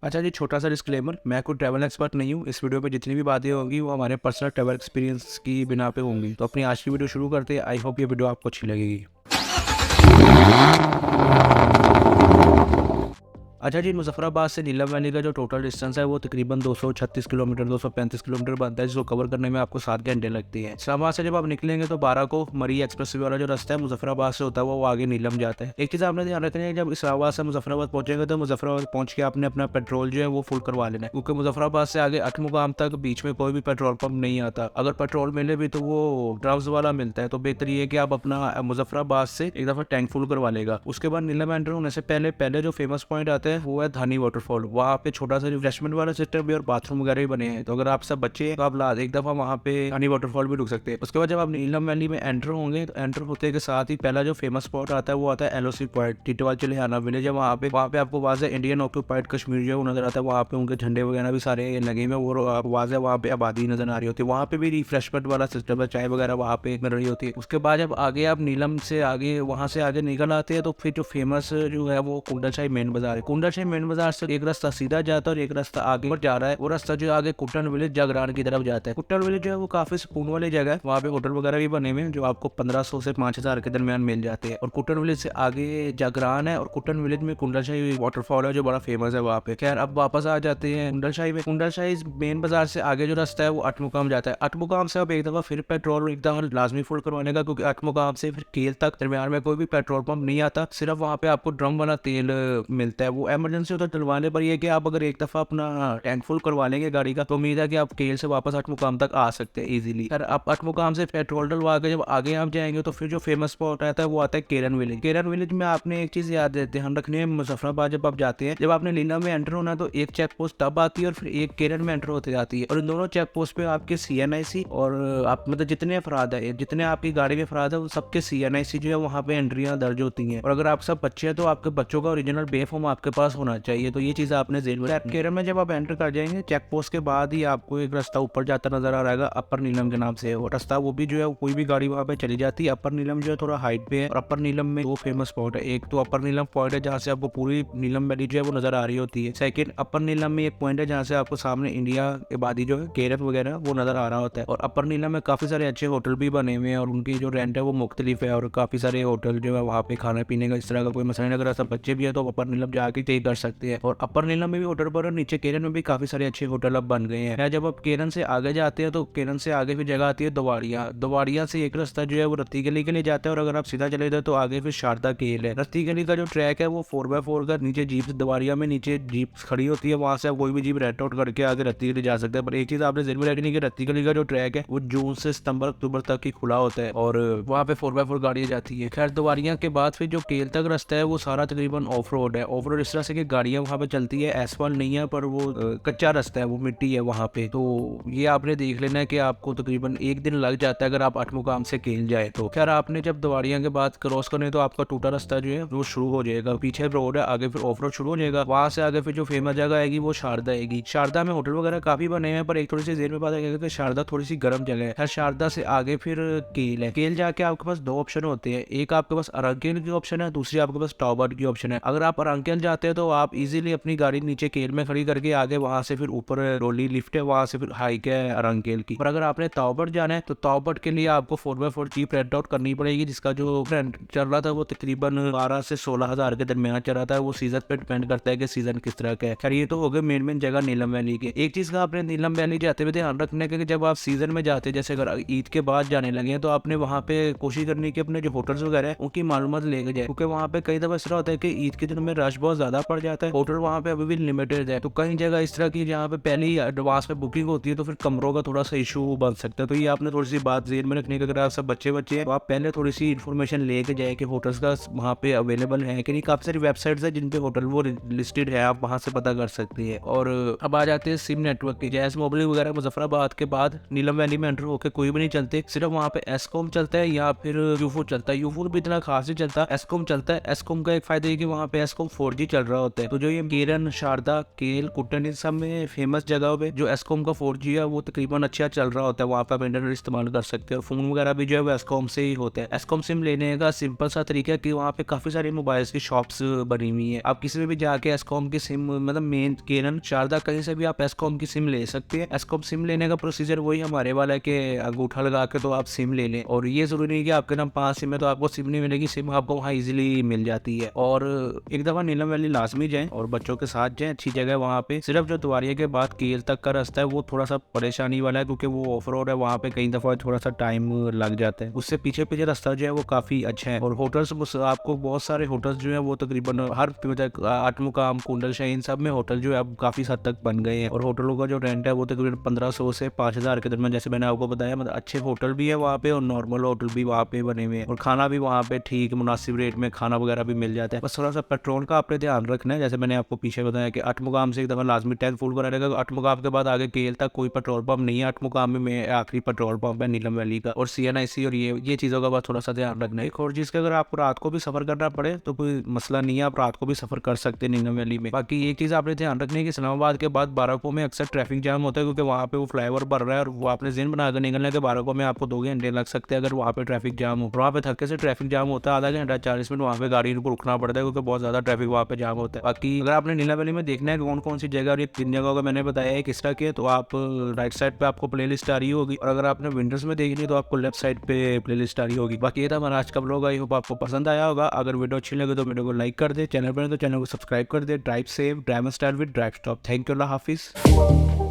अच्छा जी, छोटा सा डिस्क्लेमर, मैं कोई ट्रैवल एक्सपर्ट नहीं हूँ। इस वीडियो पे जितनी भी बातें होंगी वो हमारे पर्सनल ट्रैवल एक्सपीरियंस की बिना पे होंगी। तो अपनी आज की वीडियो शुरू करते हैं। आई होप ये वीडियो आपको अच्छी लगेगी। अच्छा जी, मुजफ्फराबाद से नीलम वैली का जो टोटल डिस्टेंस है वो तकरीबन 236 किलोमीटर 235 किलोमीटर बनता है, जिसको कवर करने में आपको 7 घंटे लगती है। इस्लामाबाद से जब आप निकलेंगे तो 12 को मरी एक्सप्रेस वे वाला जो रास्ता है मुजफ्फराबाद से होता है वो आगे नीलम जाता है। एक चीज़ आपने ध्यान रखनी है, जब इस्लामाबाद से मुजफ्फराबाद पहुंचेंगे तो मुजफ्फराबाद पहुंच के आपने अपना पेट्रोल जो है वो फुल करवा लेना है, क्योंकि मुजफ्फराबाद से आगे अठमुकाम तक बीच में कोई भी पेट्रोल पंप नहीं आता। अगर पेट्रोल मिले भी तो वो ड्रम्स वाला मिलता है। तो बेहतर ये है कि आप अपना मुजफ्फराबाद से एक दफ़ा टैंक फुल करवा लेगा। उसके बाद नीलम एंटर होने से पहले पहले जो फेमस पॉइंट आता है वो है धानी वाटरफॉल। वहाँ पे छोटा सा रिफ्रेशमेंट वाला सिस्टम भी और बाथरूम वगैरह भी बने हैं। तो अगर आप सब बच्चे हैं तो आप एक दफा वहाँ पे धानी वाटरफॉल भी रुक सकते हैं। उसके बाद जब आप नीलम वैली में एंटर होंगे तो एंटर होते के साथ ही पहला जो फेमस स्पॉट आता है वो आता है एलओसी पॉइंट, टिटवाल चिलियाना विलेज है। वहाँ पे आपको वाज़ इंडियन ऑक्यूपाइड कश्मीर जो है वो नजर आता है। वहाँ पे उनके झंडे वगैरह भी सारे लगे हुए, वो वाज़ वहाँ पे आबादी नजर आ रही होती है। वहाँ पे भी रिफ्रेशमेंट वाला सिस्टम है, चाय वगैरह वहाँ पे मिल रही होती है। उसके बाद जब आगे आप नीलम से आगे वहाँ से आगे निकल आते हैं तो फिर जो फेमस जो है वो कुंडल शाही मेन बाजार है। कुंडल शाही मेन बाजार से एक रास्ता सीधा जाता है और एक रास्ता आगे और जा रहा है। वो रास्ता जो आगे कुट्टन विलेज जागरान की तरफ जाता है। कुट्टन विलेज जो है वो काफी सुकून वाली जगह है। वहाँ पे होटल वगैरह भी बने हुए हैं जो आपको 1500 से 5000 के दरमियान मिल जाते हैं। और कुट्टन विलेज से आगे जागरान है और कुट्टन विलेज में कुंडल शाही वाटरफॉल है जो बड़ा फेमस है वहाँ पे। खैर अब वापस आ जाते हैं कुंडल शाही में। कुंडल शाही मेन बाजार से आगे जो रास्ता है वो अठमुकाम जाता है। अठमुकाम से अब एक दफा फिर पेट्रोल एक दफा लाजमी फुल करवाने का, क्योंकि अठमुकाम से फिर केल तक दरमियान में कोई भी पेट्रोल पंप नहीं आता। सिर्फ वहाँ पे आपको ड्रम वाला तेल मिलता है। वो इमरजेंसी होता है डलवाने पर। ये कि आप अगर एक दफा अपना टैंक फुल करवा लेंगे गाड़ी का तो उम्मीद है कि आप केल से वापस अठमुकाम तक आ सकते हैं इजीली। फिर आप अठमुकाम से पेट्रोल डलवा के जब आगे आप जाएंगे तो फिर जो फेमस स्पॉट आता है वो आता है केरन विलेज। केरन विलेज में आपने एक चीज याद ध्यान रखनी है, मुजफ्फराबाद जब आप जाते हैं, जब आपने लीला में एंटर होना तो एक चेक पोस्ट तब आती है और फिर एक केरन में एंटर होते जाती है। और इन दोनों चेक पोस्ट पे आपके CNIC और आप मतलब जितने अफराद है, जितने आपकी गाड़ी में अफराद है वो सबके CNIC जो है वहाँ पे एंट्रियां दर्ज होती हैं। और अगर आप सब बच्चे हैं तो आपके बच्चों का ओरिजिनल बे फॉर्म आपके पास होना चाहिए। तो ये चीज़ आपने जरूर है। केरन में जब आप एंटर कर जाएंगे चेक पोस्ट के बाद ही आपको एक रास्ता ऊपर जाता नजर आ रहेगा, अपर नीलम के नाम से है वो रास्ता। वो भी जो है कोई भी गाड़ी वहाँ पे चली जाती है। अपर नीलम जो है थोड़ा हाइट पे है और अपर नीलम में दो फेमस स्पॉट है। एक तो अपर नीलम पॉइंट है जहाँ से आपको पूरी नीलम वैली जो है वो नजर आ रही होती है। सेकंड अपर नीलम में एक पॉइंट है जहाँ से आपको सामने इंडिया आबादी जो है केरन वगैरह वो नजर आ रहा होता है। और अपर नीलम में काफी सारे अच्छे होटल भी बने हुए हैं और उनकी जो रेंट है वो मुख्तलिफ है। और काफी सारे होटल जो है वहाँ पे खाने पीने का इस तरह का कोई मसला नहीं। अगर सब बच्चे भी है तो अपर नीलम जाके स्टे कर सकते हैं। और अपर नीलम में भी होटल पर और नीचे केरन में भी काफी सारे अच्छे होटल अब बन गए हैं। जब आप केरन से आगे जाते हैं तो केरन से आगे फिर जगह आती है दवाड़िया। दवाड़िया से एक रास्ता जो है वो रत्ती गली के लिए जाता है और अगर आप सीधा चले जाए तो आगे फिर शारदा केल है। रत्ती गली का जो ट्रैक है वो 4x4 का, नीचे जीप दवाड़िया में नीचे जीप खड़ी होती है, वहां से आप कोई भी जीप रेंट आउट करके आगे रत्ती गली जा सकते हैं। पर एक चीज आपने जरूर रखनी है कि रत्ती गली का जो ट्रैक है वो जून से सितंबर अक्टूबर तक ही खुला होता है और वहाँ पे 4x4 गाड़ियाँ जाती है। खैर दवाड़िया के बाद फिर जो केल तक रास्ता है वो सारा तकरीबन ऑफ रोड है। ऑफ रोड इस तरह से कि गाड़ियाँ वहाँ पे चलती है, एसफॉल्ट नहीं है, पर वो कच्चा रास्ता है, वो मिट्टी है वहाँ पे। तो ये आपने देख लेना है कि आपको तकरीबन एक दिन लग जाता है अगर आप अठमुकाम से केल जाए तो। खैर आपने जब दवाड़िया के बाद क्रॉस करने तो आपका टूटा रास्ता जो है वो शुरू हो जाएगा। पीछे रोड है, आगे फिर ऑफ रोड शुरू हो जाएगा। वहां से आगे फिर जो फेमस जगह आएगी वो शारदा आएगी। शारदा में होटल वगैरह काफी बने हैं, पर एक थोड़ी सी देर में बात आएगी कि शारदा थोड़ी सी गर्म जगह है। खैर शारदा से आगे फिर केल है। केल जाके आपके पास दो ऑप्शन होते हैं, एक आपके पास अरंकेल की ऑप्शन है, दूसरी आपके पास टॉबर की ऑप्शन है। अगर आप अरंकेल जाते हैं तो आप इजीली अपनी गाड़ी नीचे केल में खड़ी करके आगे वहां से फिर ऊपर रोली लिफ्ट है, वहां से फिर हाइक है अरंकेल की। और अगर आपने तौबट जाना है तो तौबट के लिए आपको 4x4 जीप रेंट आउट करनी पड़ेगी, जिसका जो रेंट चल रहा था वो तकरीबन 12 से 16 हजार के दरमियान चल रहा था। वो सीजन पे डिपेंड करता है कि सीजन किस तरह का है। खैर ये तो हो गए मेन जगह नीलम वैली के। एक चीज का आपने नीलम वैली जाते हुए ध्यान रखने का कि जब आप सीजन में जाते हैं, जैसे अगर ईद के बाद जाने लगे हैं तो आपने वहाँ पे कोशिश करनी कि अपने जो होटल्स वगैरह है उनकी मालूमात लेके जाए, क्योंकि वहाँ पे कई दफा ऐसा होता है कि ईद के दिन में रश बहुत ज्यादा पड़ जाता है। होटल वहाँ पे अभी भी लिमिटेड है। तो कई जगह इस तरह की जहाँ पे पहले ही एडवांस में बुकिंग होती है तो फिर कमरों का थोड़ा सा इशू बन सकता है। तो ये आपने थोड़ी सी बात जेन में रखनी है कि अगर आप सब बच्चे हैं तो आप पहले थोड़ी सी इन्फॉर्मेशन लेके जाए कि होटल्स का वहाँ पे अवेलेबल है कि नहीं। काफी सारी वेबसाइट्स है जिन पे होटल वो लिस्टेड है, आप वहाँ से पता कर सकते हैं। और अब आ जाते हैं सिम नेटवर्क के। जैस मोबाइल वगैरह मुजफ्फराबाद के बाद नीलम वैली में एंटर होकर कोई भी नहीं चलते, सिर्फ वहाँ पे एसकॉम चलता है या फिर यूफो चलता है। यूफो भी इतना खास नहीं चलता, एसकॉम चलता है। एसकॉम का एक फायदा है कि वहाँ पे एसकॉम 4G चल रहा होता है। तो जो ये केरन, शारदा, केल, कुटन, इन सब में फेमस जगहों पे जो एस्कॉम का 4G है वो तकरीबन अच्छा चल रहा होता है, वहाँ पे आप इंटरनेट इस्तेमाल कर सकते हैं। और फोन वगैरह भी जो है वो एस्कॉम से ही होते हैं। एस्कॉम सिम लेने का सिंपल सा तरीका है कि वहाँ पे काफी सारी मोबाइल्स की शॉप्स बनी हुई है। आप किसी में भी जाके एस्कॉम की सिम, मतलब मेन केरन, शारदा, कहीं से भी आप एस्कॉम की सिम ले सकते हैं। एस्कॉम सिम लेने का प्रोसीजर वही हमारे वाला है कि अंगूठा लगा के तो आप सिम ले लें। और ये जरूरी नहीं कि आपके नाम 5 सिम है तो आपको सिम नहीं मिलेगी, सिम आपको वहाँ इजीली मिल जाती है। और एक दफा नीलम वैली लाजमी जाएं और बच्चों के साथ जाएं, अच्छी जगह है वहाँ पे। सिर्फ जो द्वारिया के बाद केल तक का रास्ता है वो थोड़ा सा परेशानी वाला है, क्योंकि वो ऑफ रोड है, वहाँ पे कई दफा थोड़ा सा टाइम लग जाता है। उससे पीछे पीछे रास्ता जो है वो काफी अच्छा है। और होटल्स, आपको बहुत सारे होटल्स जो है वो तकरीबन हर आठमुकाम, कुंडल शाही, इन सब में होटल जो है अब काफी हद तक बन गए हैं। और होटलों का जो रेंट है वो तकरीबन 1500 से 5000 के दरमियान, जैसे मैंने आपको बताया। मतलब अच्छे होटल भी है वहाँ पे और नॉर्मल होटल भी वहाँ पे बने हुए हैं। और खाना भी वहाँ पे ठीक मुनासिब रेट में खाना वगैरह भी मिल जाता है। बस थोड़ा सा पेट्रोल का आपने ध्यान रखना है, जैसे मैंने आपको पीछे बताया कि आठमुकाम से एक दफा लाजमी टैंक फुल करा रहेगा। आठमुकाम के बाद आगे केल तक कोई पेट्रोल पंप नहीं है। आठमुकाम में आखिरी पेट्रोल पंप है नीलम वैली का, और CNIC, और ये चीज़ों का बस थोड़ा सा ध्यान रखना है। और जिसके अगर आपको रात को भी सफर करना पड़े तो कोई मसला नहीं है, आप रात को भी सफर कर सकते हैं नीलम वैली में। बाकी एक चीज़ आपने ध्यान रखनी है कि इस्लामाबाद के बाद बाराको में अक्सर ट्रैफिक जाम होता है, क्योंकि वहाँ पे वो फ्लाईओवर बन रहा है और वो आपने दिन बनाकर निकलने के बाराको में आपको 2 घंटे लग सकते हैं अगर वहाँ पे ट्रैफिक जाम हो। वहाँ पे थक्के से ट्रैफिक जाम होता है, आधा घंटा 40 मिनट वहाँ पे गाड़ी को रुकना पड़ता है, क्योंकि बहुत ज्यादा ट्रैफिक वहाँ पे जाम होता है। बाकी अगर आपने नीलम वैली में देखना है कौन कौन सी जगह, और ये 3 जगहों का मैंने बताया है किस तरह के, तो आप राइट साइड पे आपको प्ले लिस्ट आ रही होगी, और अगर आपने विंडोज में देखनी है तो आपको लेफ्ट साइड पे प्ले लिस्ट आ रही होगी। बाकी ये था हमारा आज का व्लॉग, आई होप आपको पसंद आया होगा। अगर वीडियो अच्छी लगे तो वीडियो को लाइक कर दे, चैनल पर तो चैनल को सब्सक्राइब कर दे। Drive safe, drive style with drive stop. Thank you, अल्लाह हाफिज।